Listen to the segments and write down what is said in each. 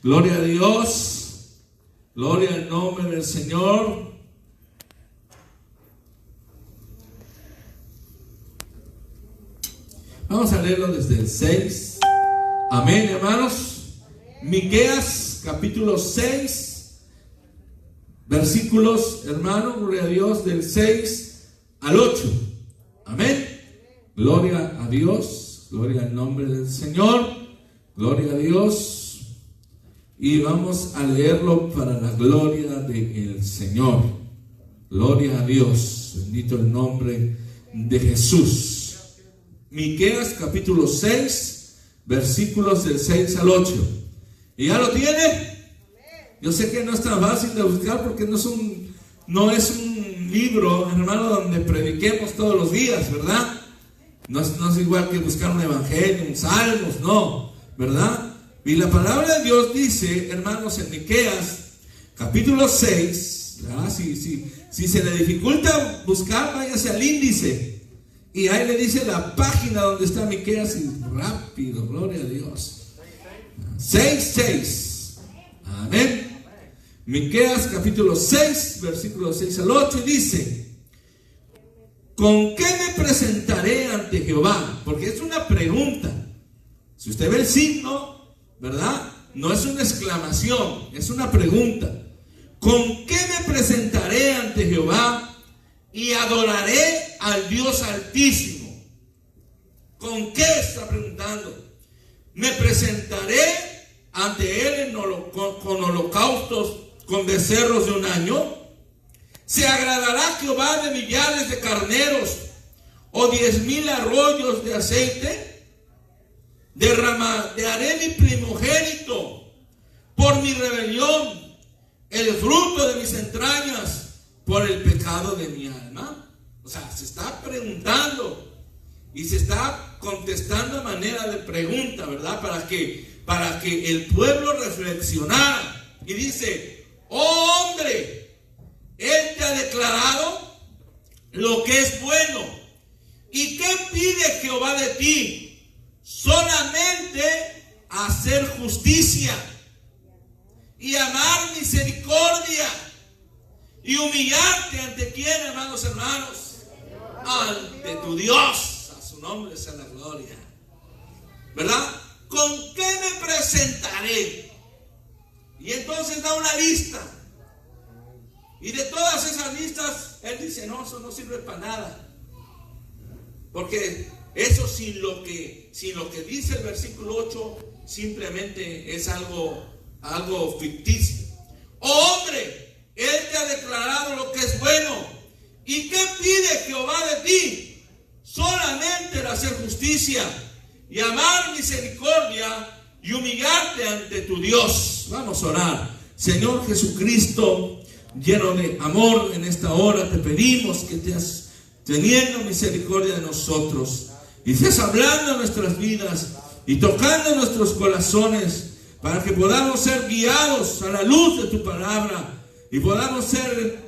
Gloria a Dios. Gloria al nombre del Señor. Vamos a leerlo desde el 6. Amén, hermanos. Miqueas, capítulo 6, versículos, hermano, gloria a Dios, del 6 al 8. Amén. Gloria a Dios. Gloria al nombre del Señor. Gloria a Dios. Y vamos a leerlo para la gloria del Señor. Gloria a Dios. Bendito el nombre de Jesús. Miqueas capítulo 6, versículos del 6 al 8. ¿Y ya lo tiene? Yo sé que no es tan fácil de buscar porque no es un libro, hermano, donde prediquemos todos los días, ¿verdad? No es igual que buscar un evangelio, un salmos, no, ¿verdad? Y la palabra de Dios dice, hermanos, en Miqueas capítulo 6, ¿verdad? Si se le dificulta buscar, váyase al índice. Y ahí le dice la página donde está Miqueas y rápido, gloria a Dios. 6:6. Amén. Miqueas capítulo 6, versículos 6 al 8 dice: ¿con qué me presentaré ante Jehová? Porque es una pregunta. Si usted ve el signo, ¿verdad? No es una exclamación, es una pregunta. ¿Con qué me presentaré ante Jehová y adoraré al Dios Altísimo? ¿Con qué está preguntando? ¿Me presentaré ante Él con holocaustos, con becerros de un año? ¿Se agradará Jehová de millares de carneros o 10,000 arroyos de aceite? Derramaré mi primogénito por mi rebelión, el fruto de mis entrañas por el pecado de mi alma. O sea, se está preguntando y se está contestando a manera de pregunta, ¿verdad? Para que el pueblo reflexionara. Y dice: oh hombre, Él te ha declarado lo que es bueno. ¿Y qué pide Jehová de ti? Solamente hacer justicia y amar misericordia y humillarte ante quién, hermanos, ante tu Dios. A su nombre sea la gloria, ¿verdad? ¿Con qué me presentaré? Y entonces da una lista, y de todas esas listas él dice: no, eso no sirve para nada, porque eso sin lo que dice el versículo 8 simplemente es algo ficticio. Oh hombre, Él te ha declarado lo que es bueno. ¿Y qué pide Jehová de ti? Solamente el hacer justicia y amar misericordia y humillarte ante tu Dios. Vamos a orar. Señor Jesucristo, lleno de amor, en esta hora te pedimos que estés teniendo misericordia de nosotros y estés hablando en nuestras vidas y tocando nuestros corazones, para que podamos ser guiados a la luz de tu palabra y podamos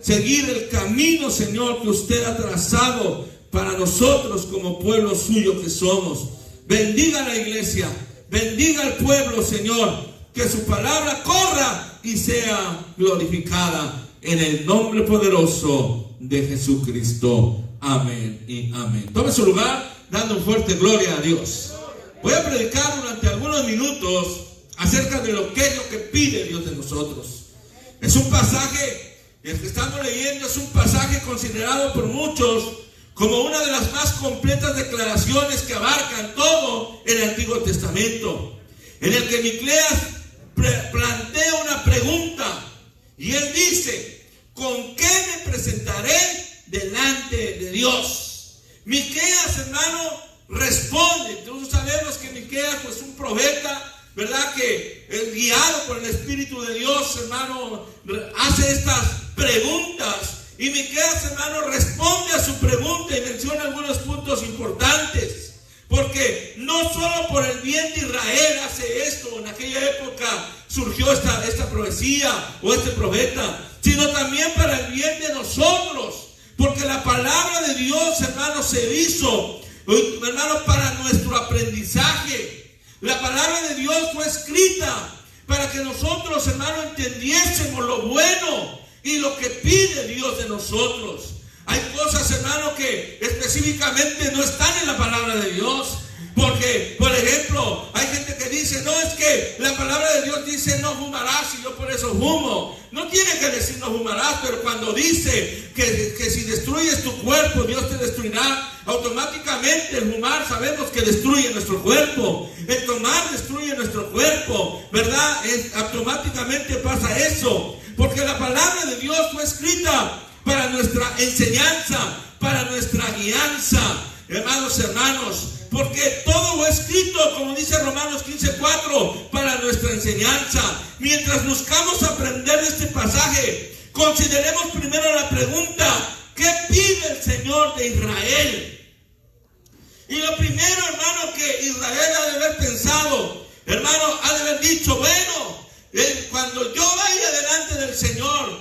seguir el camino, Señor, que usted ha trazado para nosotros como pueblo suyo que somos. Bendiga a la iglesia, bendiga al pueblo, Señor, que su palabra corra y sea glorificada en el nombre poderoso de Jesucristo. Amén y amén. Tome su lugar dando un fuerte gloria a Dios. Voy a predicar durante algunos minutos acerca de lo que es lo que pide Dios de nosotros. Es un pasaje, el que estamos leyendo es un pasaje considerado por muchos como una de las más completas declaraciones que abarcan todo el Antiguo Testamento, en el que Miqueas plantea una pregunta y él dice: ¿con qué me presentaré delante de Dios? Miqueas, hermano, responde. Todos sabemos que Miqueas es un profeta, ¿verdad? Que es guiado por el Espíritu de Dios, hermano, hace estas preguntas. Y Miqueas, hermano, responde a su pregunta y menciona algunos puntos importantes. Porque no solo por el bien de Israel hace esto. En aquella época surgió esta profecía o este profeta, sino también para el bien de nosotros. Porque la palabra de Dios, hermano, se hizo, hermano, para nuestro aprendizaje. La palabra de Dios fue escrita para que nosotros, hermano, entendiésemos lo bueno y lo que pide Dios de nosotros. Hay cosas, hermano, que específicamente no están en la palabra de Dios. Porque, por ejemplo, hay gente que dice, no, es que la palabra de Dios dice no fumarás y yo por eso fumo. No tiene que decir no fumarás, pero cuando dice que si destruyes tu cuerpo, Dios te destruirá, automáticamente el fumar sabemos que destruye nuestro cuerpo. El tomar destruye nuestro cuerpo, ¿verdad? Automáticamente pasa eso. Porque la palabra de Dios fue escrita para nuestra enseñanza, para nuestra guianza, hermanos, porque todo fue escrito, como dice Romanos 15:4, para nuestra enseñanza. Mientras buscamos aprender de este pasaje, consideremos primero la pregunta: ¿qué pide el Señor de Israel? Y lo primero, hermano, que Israel ha de haber pensado, hermano, ha de haber dicho, bueno, cuando yo vaya delante del Señor,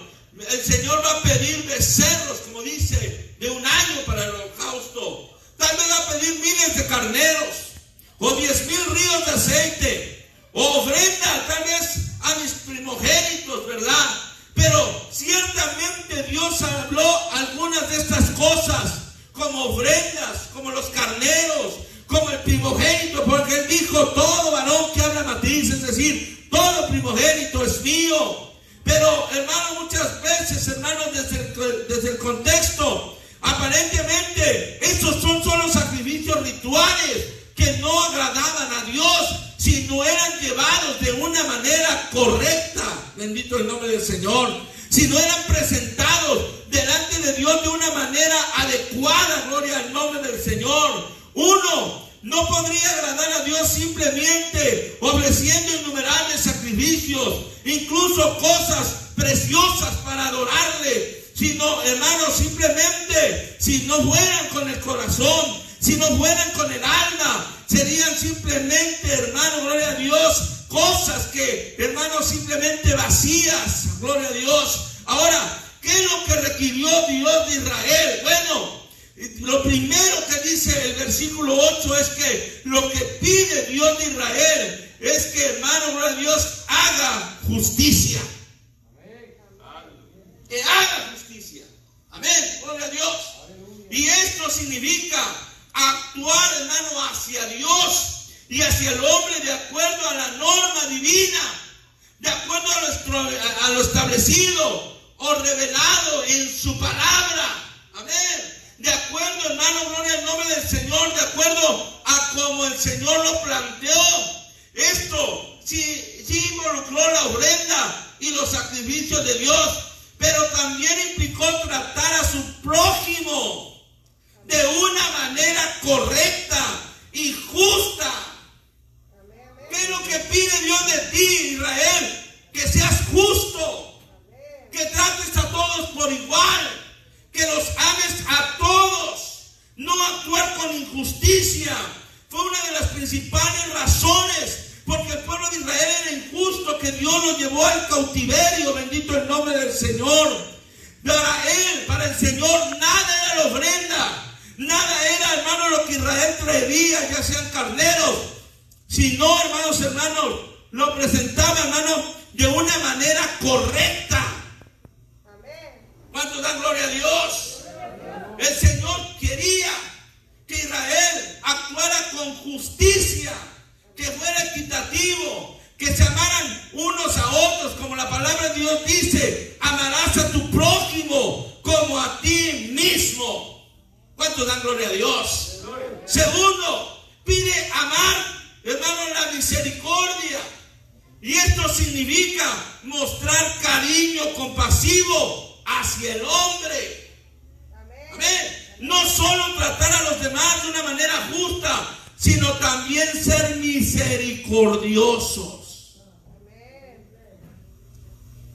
el Señor va a pedir becerros, como dice, de 1 año para el holocausto. Tal vez va a pedir miles de carneros, o 10,000 ríos de aceite, o ofrenda tal vez a mis primogénitos, ¿verdad? Pero ciertamente Dios habló algunas de estas cosas, como ofrendas, como los carneros, como el primogénito, porque Él dijo, todo varón que habla matiz, es decir, todo primogénito es mío. Pero, hermano, muchas veces, hermanos, desde el contexto, aparentemente, esos son solo sacrificios rituales que no agradaban a Dios si no eran llevados de una manera correcta. Bendito el nombre del Señor. Si no eran presentados delante de Dios de una manera adecuada, gloria al nombre del Señor. Uno no podría agradar a Dios simplemente ofreciendo innumerables sacrificios, incluso cosas preciosas para adorarle, sino, hermanos, simplemente, si no fueran con el corazón, si no fueran con el alma, serían simplemente, hermano, gloria a Dios, cosas que, hermanos, simplemente vacías, gloria a Dios. Ahora, ¿qué es lo que requirió Dios de Israel? Bueno, lo primero que dice el versículo 8 es que lo que pide Dios de Israel es que, hermano, gloria a Dios, haga justicia. Que haga justicia. Amén, gloria a Dios. Y esto significa actuar, hermano, hacia Dios y hacia el hombre de acuerdo a la norma divina, de acuerdo a lo establecido o revelado en su palabra. Amén. De acuerdo, hermano, gloria al nombre del Señor, de acuerdo a como el Señor lo planteó. Esto sí involucró la ofrenda y los sacrificios de Dios, pero también implicó tratar a su prójimo de una manera correcta y justa. ¿Qué es lo que pide Dios de ti, Israel? Que seas justo, que trates a todos por igual, que los ames a todos, no actuar con injusticia. Fue una de las principales razones porque el pueblo de Israel era injusto, que Dios lo llevó al cautiverio. Bendito el nombre del Señor. Para el Señor, nada era la ofrenda, nada era, hermano, lo que Israel traería, ya sean carneros, sino, hermanos, lo presentaba, hermano, de una manera correcta. ¿Cuántos dan gloria a Dios? El Señor quería que Israel actuara con justicia, que fuera equitativo, que se amaran unos a otros, como la palabra de Dios dice, amarás a tu prójimo como a ti mismo. ¿Cuántos dan gloria a Dios? Segundo, pide amar, hermano, la misericordia. Y esto significa mostrar cariño compasivo hacia el hombre. Amén. No solo tratar a los demás de una manera justa, sino también ser misericordiosos.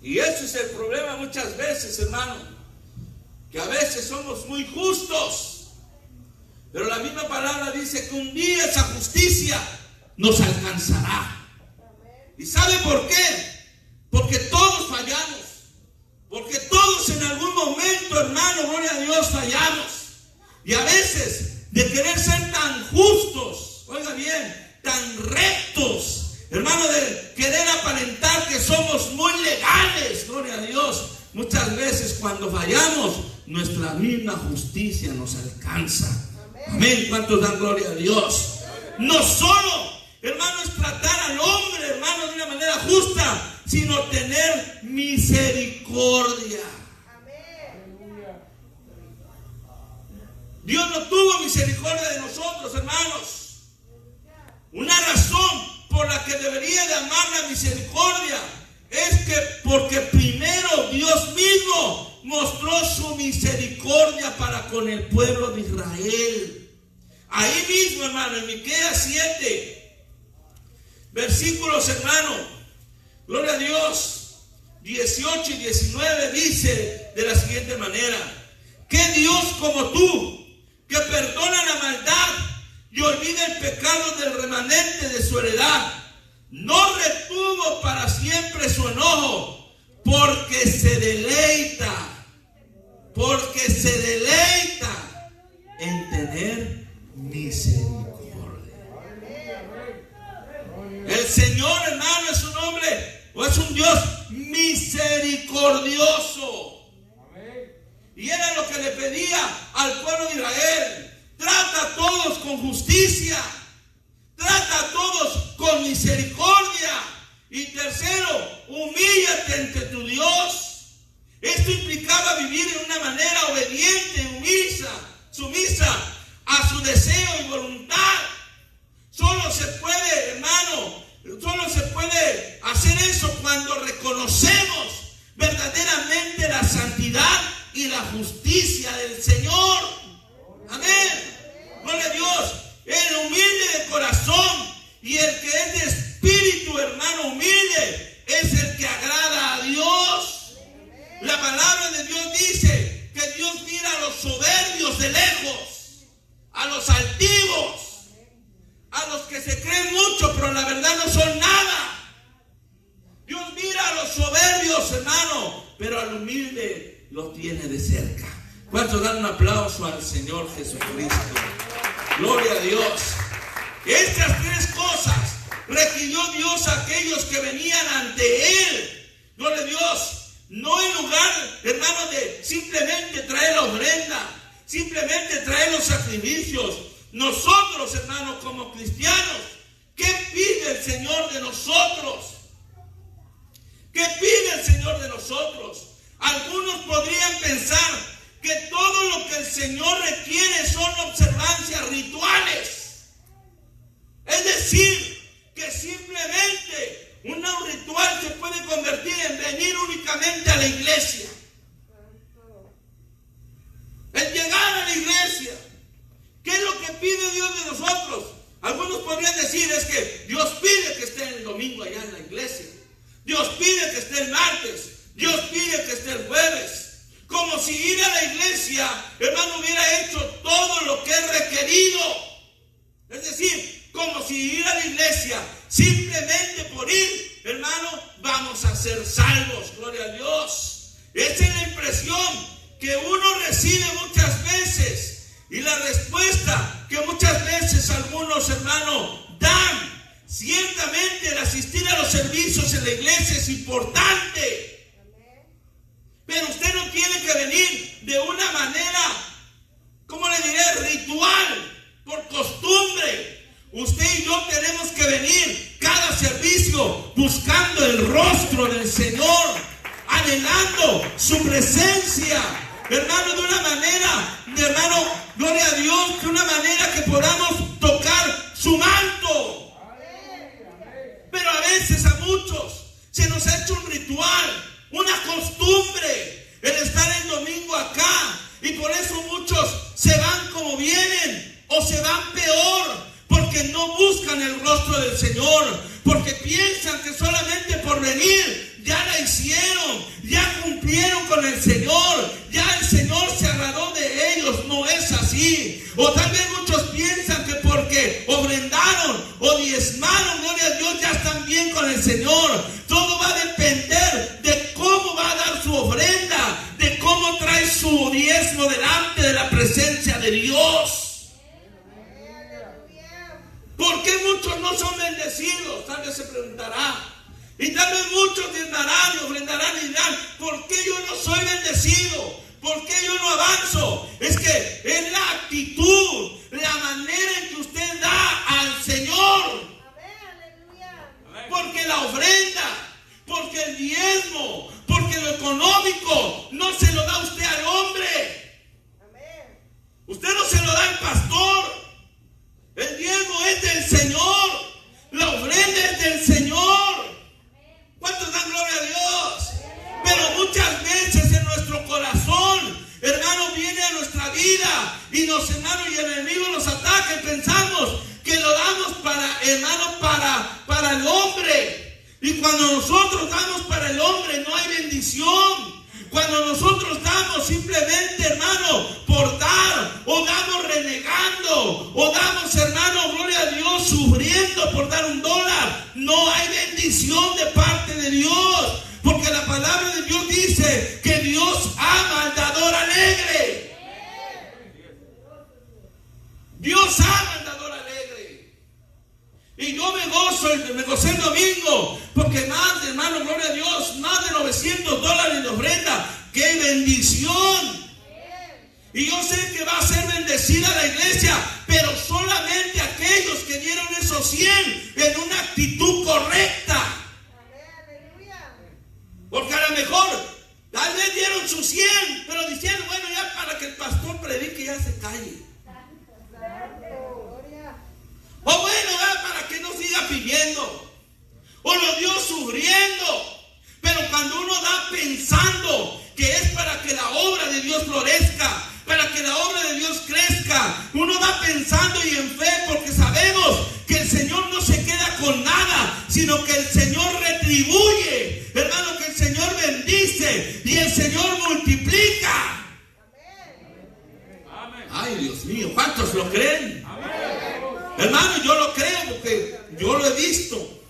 Y ese es el problema muchas veces, hermano, que a veces somos muy justos, pero la misma palabra dice que un día esa justicia nos alcanzará. ¿Y sabe por qué? Porque todos fallamos. Porque todos en algún momento, hermano, gloria a Dios, fallamos. Y a veces, de querer ser tan justos, oiga bien, tan rectos, hermano, de querer aparentar cuando fallamos, nuestra misma justicia nos alcanza. Amén. ¿Cuántos dan gloria a Dios? No solo, hermano, es tratar al hombre, hermano, de una manera justa, sino tener misericordia. Dios no tuvo misericordia de nosotros, hermanos. Una razón por la que debería de amar la misericordia es que porque primero Dios mismo mostró su misericordia para con el pueblo de Israel. Ahí mismo, hermano, en Miqueas 7, versículos, hermano, gloria a Dios, 18 y 19 dice de la siguiente manera: ¿qué Dios como tú, que perdona la maldad y olvida el pecado del remanente de su heredad, no retuvo para siempre su enojo, porque se deleita en tener misericordia? El Señor, hermano, es un hombre, o es un Dios misericordioso. Y era lo que le pedía al pueblo de Israel: trata a todos con justicia, trata a todos con misericordia. Y tercero, humíllate ante tu Dios. Esto implicaba vivir en una manera obediente, sumisa a su deseo y voluntad. Solo se puede, hermano, solo se puede hacer eso cuando reconocemos verdaderamente la santidad y la justicia del Señor. Amén. Gloria a Dios. El humilde de corazón y el que es de espíritu, hermano, humilde, es el que agrada a Dios. La palabra de Dios dice que Dios mira a los soberbios de lejos, a los altivos, a los que se creen mucho pero la verdad no son nada. Dios mira a los soberbios, hermano, pero al humilde lo tiene de cerca. ¿Cuántos dan un aplauso al Señor Jesucristo? Gloria a Dios. Estas tres cosas requirió Dios a aquellos que venían ante Él. Gloria a Dios. No en lugar, hermano, de simplemente traer la ofrenda, simplemente traer los sacrificios. Nosotros, hermano, como cristianos, ¿qué pide el Señor de nosotros? ¿Qué pide el Señor de nosotros? Algunos podrían pensar que todo lo que el Señor requiere son observancias rituales. Es decir, que simplemente un ritual se puede convertir en venir únicamente a la iglesia. El llegar a la iglesia. ¿Qué es lo que pide Dios de nosotros? Algunos podrían decir es que Dios pide que esté el domingo allá en la iglesia. Dios pide que esté el martes. Dios pide que esté el jueves. Como si ir a la iglesia, hermano, hubiera hecho todo lo que es requerido. Es decir, como si ir a la iglesia simplemente por ir, hermano, vamos a ser salvos. Gloria a Dios. Esa es la impresión que uno recibe muchas veces. Y la respuesta que muchas veces algunos hermanos dan. Ciertamente el asistir a los servicios en la iglesia es importante. Pero usted no tiene que venir de una manera, ¿cómo le diré? Ritual, por costumbre. Usted y yo tenemos que venir cada servicio buscando el rostro del Señor, anhelando su presencia, hermano, de una manera, hermano, gloria a Dios, de una manera que podamos tocar su manto. Pero a veces a muchos se nos ha hecho un ritual, una costumbre, el estar el domingo acá, y por eso muchos se van como vienen o se van peor, porque no buscan el rostro del Señor, porque piensan que solamente por venir ya la hicieron, ya cumplieron con el Señor, ya el Señor se agradó de ellos. No es así. O tal vez muchos piensan que porque ofrendaron o diezmaron, gloria a Dios, ya están bien con el Señor. Todo va a depender de cómo va a dar su ofrenda, de cómo trae su diezmo delante de la presencia de Dios. ¿Por qué muchos no son bendecidos? Tal vez se preguntará. Y tal vez muchos diezmarán y ofrendarán y dirán, ¿por qué yo no soy bendecido? ¿Por qué yo no avanzo? Es que es la actitud, la manera en que usted da al Señor. Porque la ofrenda, porque el diezmo, porque lo económico no se lo da usted al hombre. Usted no se lo da al pastor. El diezmo es del Señor. La ofrenda es del Señor. ¿Cuántos dan gloria a Dios? Pero muchas veces en nuestro corazón, hermano, viene a nuestra vida y nos, hermano, y el enemigo nos ataca y pensamos que lo damos para, hermano, para el hombre. Y cuando nosotros damos para el hombre no hay bendición. Cuando nosotros damos simplemente, hermano, por dar, o damos renegando, o damos, hermano, gloria a Dios, sufriendo por dar $1, no hay bendición de parte de Dios. Porque la palabra de Dios dice que Dios ama al dador alegre. Dios ama al dador alegre. Y yo me gocé el domingo, porque más, hermano, gloria a Dios, más de $900 de ofrenda. ¡Qué bendición! Y yo sé que va a ser bendecida la iglesia, pero solamente aquellos que dieron esos 100 en una actitud correcta. Porque a lo mejor tal vez dieron sus 100, pero diciendo, bueno, ya para que el pastor predique ya se calle. O bueno, ya para que no siga pidiendo. O lo dio sufriendo. Pero cuando uno da pensando que es para que la obra de Dios florezca, para que la obra de Dios crezca, uno da pensando y en fe, porque sabemos que el Señor no se queda con nada, sino que el Señor retribuye, hermano, que el Señor bendice y el Señor multiplica. Amén. Ay, Dios mío, ¿cuántos lo creen? Amén. Hermano, yo lo creo porque yo lo he visto.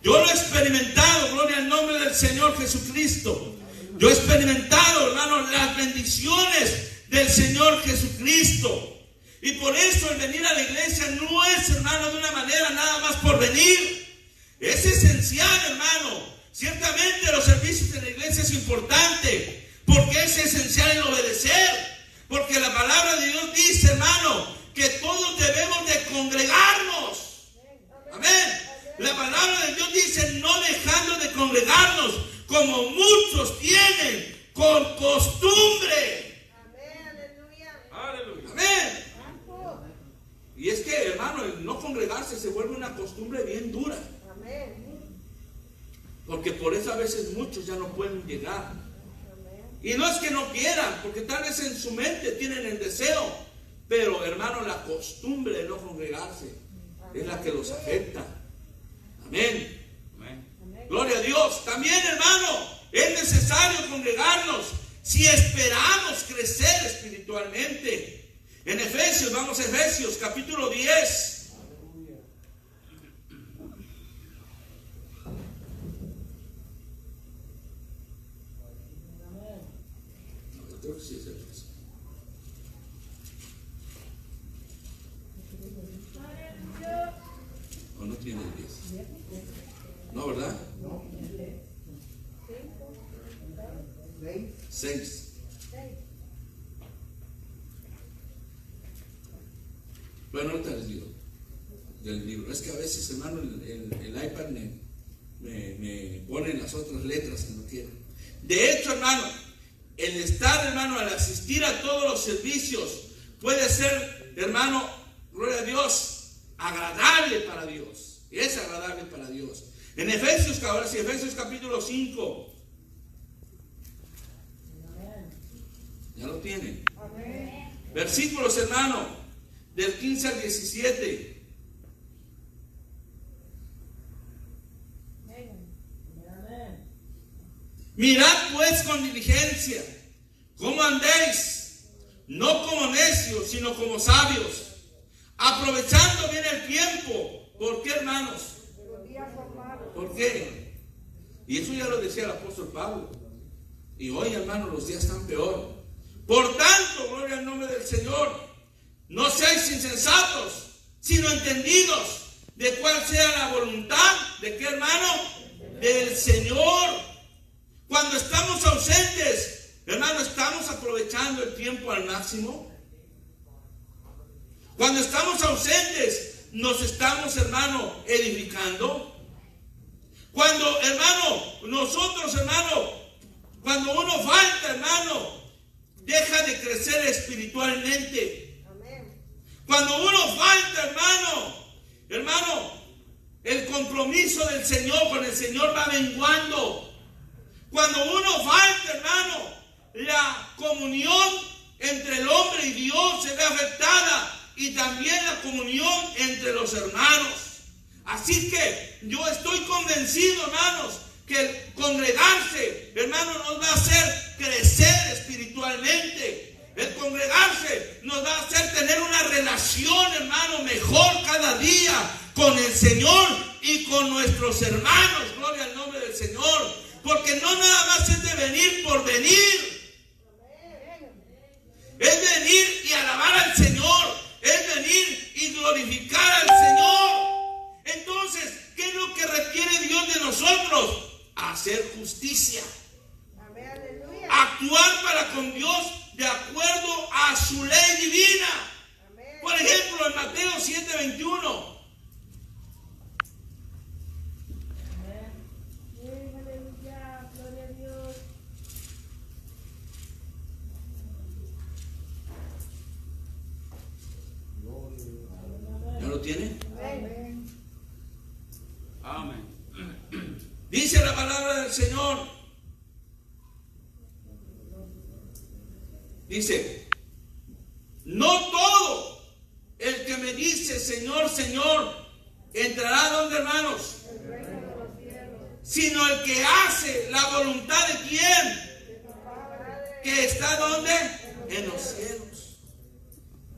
Yo lo he experimentado, gloria al nombre del Señor Jesucristo. Yo he experimentado, hermano, las bendiciones del Señor Jesucristo. Y por eso el venir a la iglesia no es, hermano, de una manera nada más por venir. Es esencial, hermano. Ciertamente los servicios de la iglesia es importante, porque es esencial el obedecer. Porque la palabra de Dios dice, hermano, que todos debemos de congregarnos. Amén. La palabra de Dios dice, no dejando de congregarnos, como muchos tienen por costumbre. Amén. Amén. Y es que, hermano, el no congregarse se vuelve una costumbre bien dura. Porque por eso a veces muchos ya no pueden llegar. Y no es que no quieran, porque tal vez en su mente tienen el deseo. Pero, hermano, la costumbre de no congregarse es la que los afecta. Amén. Amén. Gloria a Dios. También, hermano, es necesario congregarnos si esperamos crecer espiritualmente. En Efesios, vamos a Efesios, capítulo 10. Creo que sí es Efesios. ¿O no tiene el 10? No, ¿verdad? 6. Bueno, ahorita les digo del libro. Es que a veces, hermano, el iPad me pone las otras letras que no quiero. De hecho, hermano, el estar, hermano, al asistir a todos los servicios puede ser, hermano, gloria a Dios, agradable para Dios. Es agradable para Dios. En Efesios, ahora sí, Efesios capítulo 5. ¿Ya lo tienen? Amén. Versículos, hermano, del 15 al 17. Amén. Mirad pues con diligencia cómo andéis, no como necios, sino como sabios, aprovechando bien el tiempo. ¿Por qué, hermanos? ¿Por qué? Y eso ya lo decía el apóstol Pablo. Y hoy, hermanos, los días están peor. Por tanto, gloria al nombre del Señor, no seáis insensatos, sino entendidos de cuál sea la voluntad de qué, hermano, del Señor. Cuando estamos ausentes, hermano, ¿estamos aprovechando el tiempo al máximo? Cuando estamos ausentes, ¿nos estamos, hermano, edificando? Cuando, hermano, nosotros, hermano, cuando uno falta, hermano, deja de crecer espiritualmente. Cuando uno falta, hermano, el compromiso del Señor con el Señor va menguando. Cuando uno falta, hermano, la comunión entre el hombre y Dios se ve afectada, y también la comunión entre los hermanos. Así que yo estoy convencido, hermanos, que el congregarse, hermano, nos va a hacer crecer espiritualmente. El congregarse nos va a hacer tener una relación, hermano, mejor cada día con el Señor y con nuestros hermanos. Gloria al nombre del Señor. Porque no nada más es de venir por venir. Es venir y alabar al Señor. Es venir y glorificar al Señor. Entonces, ¿qué es lo que requiere Dios de nosotros? Hacer justicia. Actuar para con Dios de acuerdo a su ley divina. Por ejemplo, en Mateo 7:21. ¿Ya lo tiene? Amén. Dice la palabra del Señor. Dice: no todo el que me dice Señor, Señor, entrará donde, hermanos, sino el que hace la voluntad de quién, que está donde, en los cielos.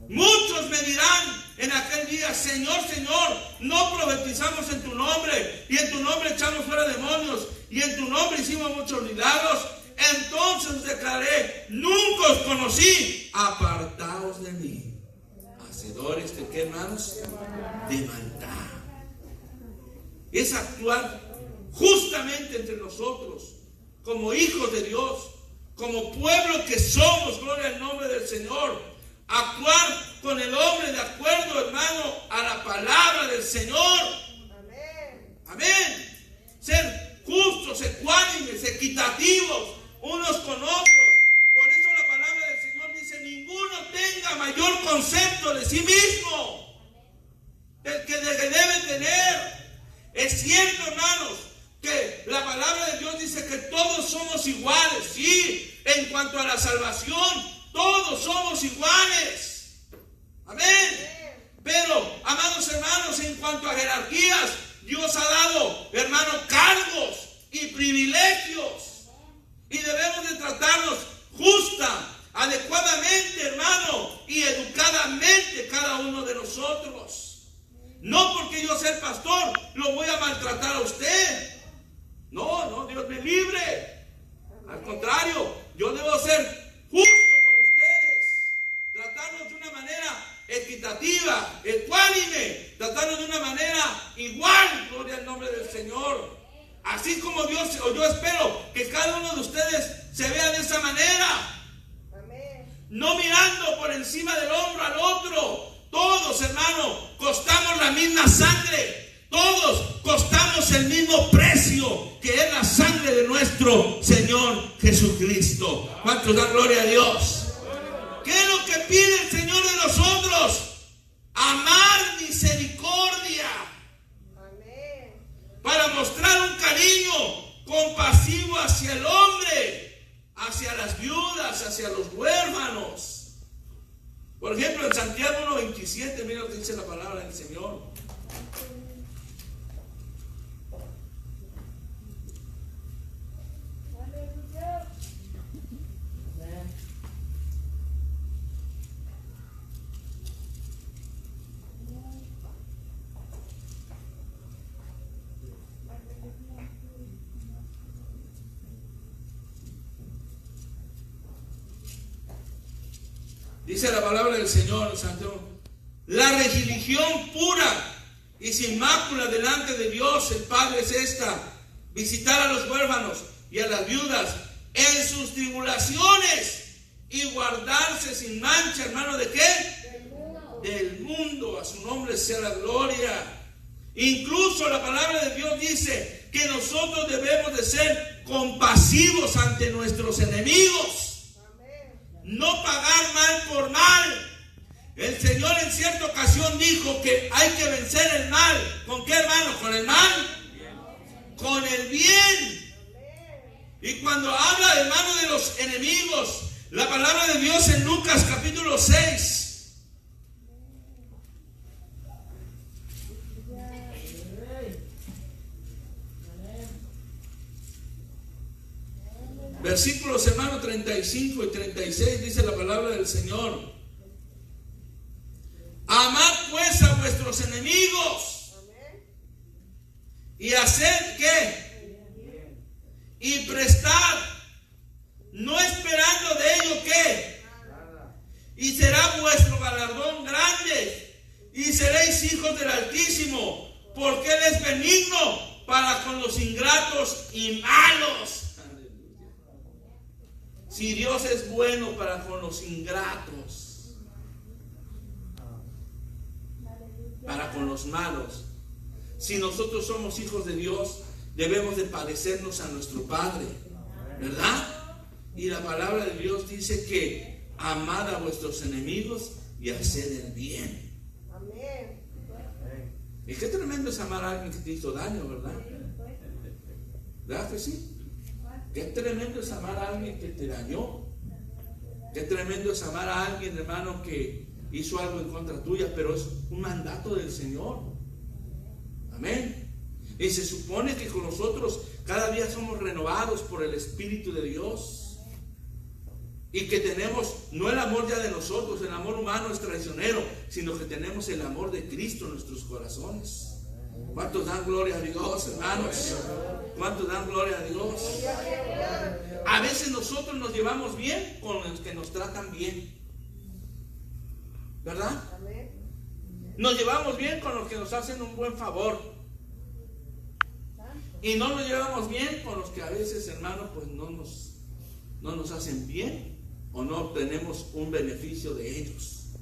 Muchos me dirán en aquel día: Señor, Señor, no profetizamos en tu nombre, y en tu nombre echamos fuera demonios, y en tu nombre hicimos muchos milagros. Entonces declaré: nunca os conocí, apartaos de mí, hacedores de qué, hermanos, de maldad. Es actuar justamente entre nosotros, como hijos de Dios, como pueblo que somos, gloria al nombre del Señor. Actuar con el hombre de acuerdo, hermano, a la palabra del Señor. Amén. Amén. Ser justos, ecuánimes, equitativos unos con otros. Por eso la palabra del Señor dice: ninguno tenga mayor concepto de sí mismo del que debe tener. Es cierto, hermanos, que la palabra de Dios dice que todos somos iguales. Sí, en cuanto a la salvación, todos somos iguales. Amén. Pero, amados hermanos, en cuanto a jerarquías, Dios ha dado, hermano, cargos y privilegios. Y debemos de tratarnos justa, adecuadamente, hermano, y educadamente cada uno de nosotros. No porque yo sea el pastor, lo voy a maltratar a usted. No, no, Dios me libre. Al contrario, yo debo ser justo con ustedes. Tratarnos de una manera equitativa, ecuánime, tratarnos de una manera igual, gloria al nombre del Señor. Así como Dios, o yo espero que cada uno de ustedes se vea de esa manera. Amén. No mirando por encima del hombro al otro. Todos, hermano, costamos la misma sangre. Todos costamos el mismo precio, que es la sangre de nuestro Señor Jesucristo. ¿Cuántos dan gloria a Dios? ¿Qué es lo que pide el Señor de nosotros? Amar misericordia. Para mostrar un cariño compasivo hacia el hombre, hacia las viudas, hacia los huérfanos. Por ejemplo, en Santiago 1:27, mira lo que dice la palabra del Señor. Dice la palabra del Señor, Santiago: la religión pura y sin mácula delante de Dios el Padre es esta: visitar a los huérfanos y a las viudas en sus tribulaciones y guardarse sin mancha, hermano, ¿de qué? Del mundo. A su nombre sea la gloria. Incluso la palabra de Dios dice que nosotros debemos de ser compasivos ante nuestros enemigos. No pagar mal por mal. El Señor en cierta ocasión dijo que hay que vencer el mal. ¿Con qué, hermano? ¿Con el mal? Con el bien. Y cuando habla, hermano, de los enemigos, la palabra de Dios en Lucas capítulo 6. Versículos, hermano, 35 y 36, dice la palabra del Señor. Amad pues a vuestros enemigos y haced ¿qué? Y prestad, no esperando de ello ¿qué? Y será vuestro galardón grande y seréis hijos del Altísimo, porque Él es benigno para con los ingratos y malos. Si Dios es bueno para con los ingratos, para con los malos, si nosotros somos hijos de Dios, debemos de parecernos a nuestro Padre, ¿verdad? Y la palabra de Dios dice que amad a vuestros enemigos y haced el bien. Amén. Y qué tremendo es amar a alguien que te hizo daño, ¿verdad? ¿Verdad que sí? Qué tremendo es amar a alguien que te dañó. Qué tremendo es amar a alguien, hermano, que hizo algo en contra tuya, pero es un mandato del Señor. Amén. Y se supone que con nosotros cada día somos renovados por el Espíritu de Dios. Y que tenemos no el amor ya de nosotros, el amor humano es traicionero, sino que tenemos el amor de Cristo en nuestros corazones. ¿Cuántos dan gloria a Dios, hermanos? ¿Cuántos dan gloria a Dios? A veces nosotros nos llevamos bien con los que nos tratan bien, ¿verdad? Nos llevamos bien con los que nos hacen un buen favor. Y no nos llevamos bien con los que a veces, hermano, pues no nos hacen bien o no obtenemos un beneficio de ellos.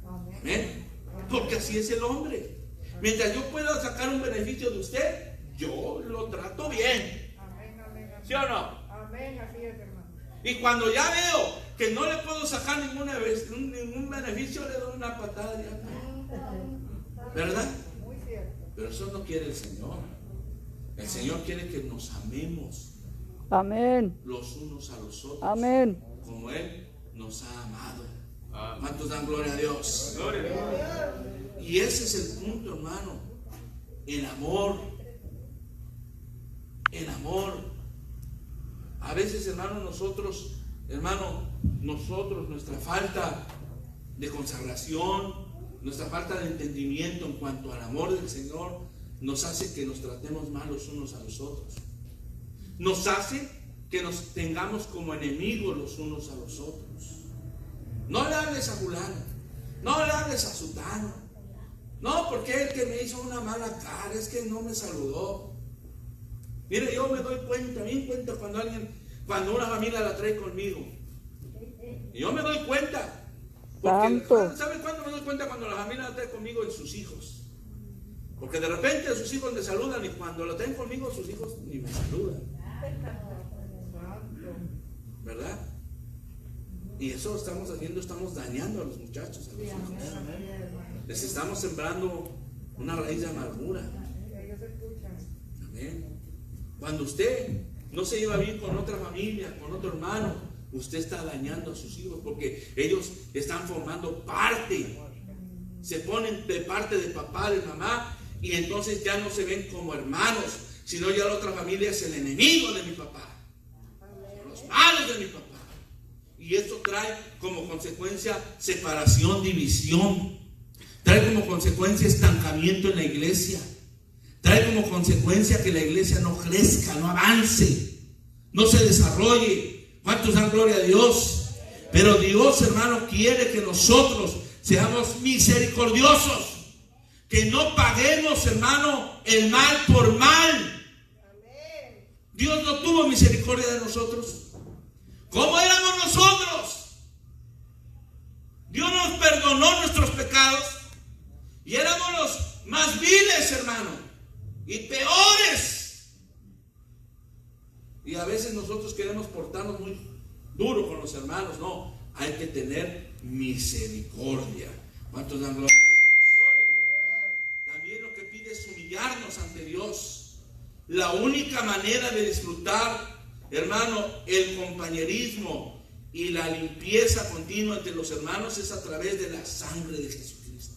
Amén. Porque así es el hombre. Mientras yo pueda sacar un beneficio de usted, yo lo trato bien. ¿Sí o no? Amén, así es, hermano. Y cuando ya veo que no le puedo sacar ningún beneficio, le doy una patada ya. ¿Verdad? Muy cierto. Pero eso no quiere el Señor. El Señor quiere que nos amemos. Amén. Los unos a los otros. Amén. Como Él nos ha amado. ¿Cuántos dan gloria a Dios? Gloria a Dios. Y ese es el punto, hermano. El amor. El amor. A veces, hermano, nosotros, nuestra falta de consagración, nuestra falta de entendimiento en cuanto al amor del Señor, nos hace que nos tratemos mal los unos a los otros. Nos hace que nos tengamos como enemigos los unos a los otros. No le hables a fulano, no le hables a sutano. No, porque el que me hizo una mala cara, es que no me saludó. Mire, yo me doy cuenta, bien cuenta cuando una familia la trae conmigo. Y yo me doy cuenta. Porque, ¿sabe cuándo me doy cuenta? Cuando la familia la trae conmigo en sus hijos. Porque de repente sus hijos me saludan y cuando la traen conmigo sus hijos ni me saludan. ¿Verdad? Y eso estamos haciendo, estamos dañando a los muchachos, a los hijos. Les estamos sembrando una raíz de amargura. Amén. Cuando usted no se lleva bien con otra familia, con otro hermano, usted está dañando a sus hijos porque ellos están formando parte. Se ponen de parte de papá, de mamá, y entonces ya no se ven como hermanos, sino ya la otra familia es el enemigo de mi papá. Los malos de mi papá. Y esto trae como consecuencia separación, división. Trae como consecuencia estancamiento en la iglesia. Trae como consecuencia que la iglesia no crezca, no avance, no se desarrolle. ¿Cuántos dan gloria a Dios? Pero Dios, hermano, quiere que nosotros seamos misericordiosos. Que no paguemos, hermano, el mal por mal. Dios no tuvo misericordia de nosotros. ¿Cómo éramos nosotros? Dios nos perdonó nuestros pecados y éramos los más viles, hermano, y peores. Y a veces nosotros queremos portarnos muy duro con los hermanos. No, hay que tener misericordia. ¿Cuántos dan gloria a Dios? También lo que pide es humillarnos ante Dios. La única manera de disfrutar, hermano, el compañerismo y la limpieza continua entre los hermanos es a través de la sangre de Jesucristo.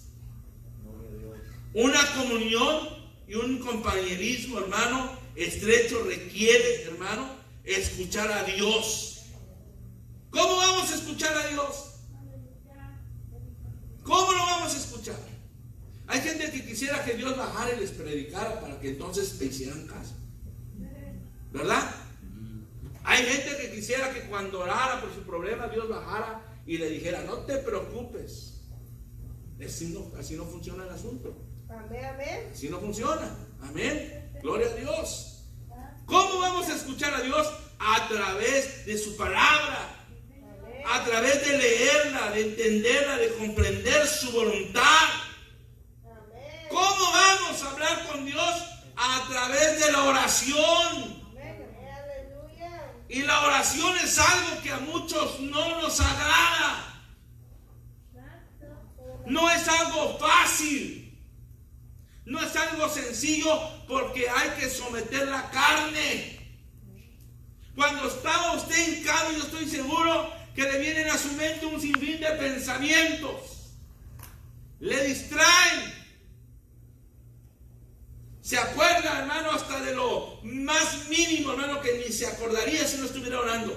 Una comunión y un compañerismo, hermano, estrecho requiere, hermano, escuchar a Dios. ¿Cómo vamos a escuchar a Dios? ¿Cómo lo vamos a escuchar? Hay gente que quisiera que Dios bajara y les predicara para que entonces te hicieran caso, ¿verdad? Hay gente que quisiera que cuando orara por su problema Dios bajara y le dijera: no te preocupes. Así no funciona el asunto. Amén, amén. Así no funciona. Amén. Gloria a Dios. ¿Cómo vamos a escuchar a Dios? A través de su palabra. A través de leerla, de entenderla, de comprender su voluntad. ¿Cómo vamos a hablar con Dios? A través de la oración. Y la oración es algo que a muchos no nos agrada. No es algo fácil. No es algo sencillo porque hay que someter la carne. Cuando está usted hincado, yo estoy seguro que le vienen a su mente un sinfín de pensamientos. Le distraen. Se acuerda, hermano, hasta de lo más mínimo, hermano, que ni se acordaría si no estuviera orando.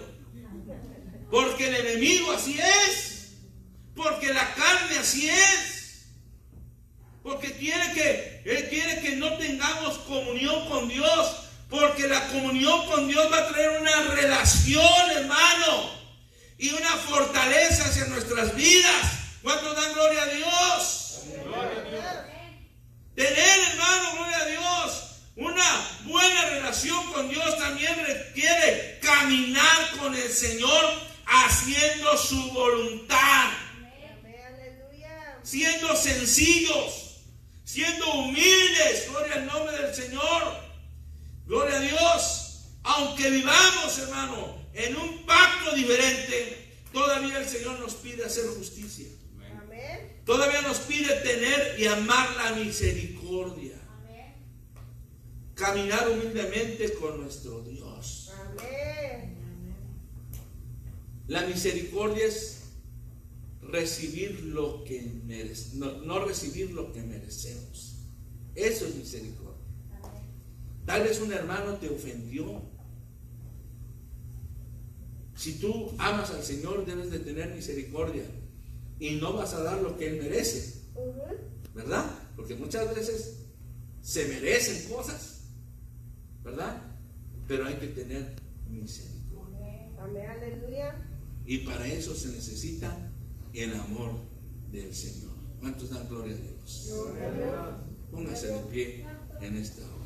Porque el enemigo así es. Porque la carne así es. Porque él quiere que no tengamos comunión con Dios. Porque la comunión con Dios va a traer una relación, hermano, y una fortaleza hacia nuestras vidas. ¿Cuántos dan gloria a Dios? Gloria a Dios. Tener, hermano, gloria a Dios, una buena relación con Dios también requiere caminar con el Señor haciendo su voluntad. Siendo sencillos, siendo humildes. Gloria al nombre del Señor. Gloria a Dios. Aunque vivamos, hermano, en un pacto diferente, todavía el Señor nos pide hacer justicia. Amén. Todavía nos pide tener y amar la misericordia. Amén. Caminar humildemente con nuestro Dios. Amén. La misericordia es recibir lo que no recibir lo que merecemos. Eso es misericordia. Amén. Tal vez un hermano te ofendió. Si tú amas al Señor, debes de tener misericordia y no vas a dar lo que Él merece, ¿verdad? Porque muchas veces se merecen cosas, ¿verdad? Pero hay que tener misericordia. Amén, aleluya. Y para eso se necesita el amor del Señor. ¿Cuántos dan gloria a Dios? Póngase de pie en esta hora.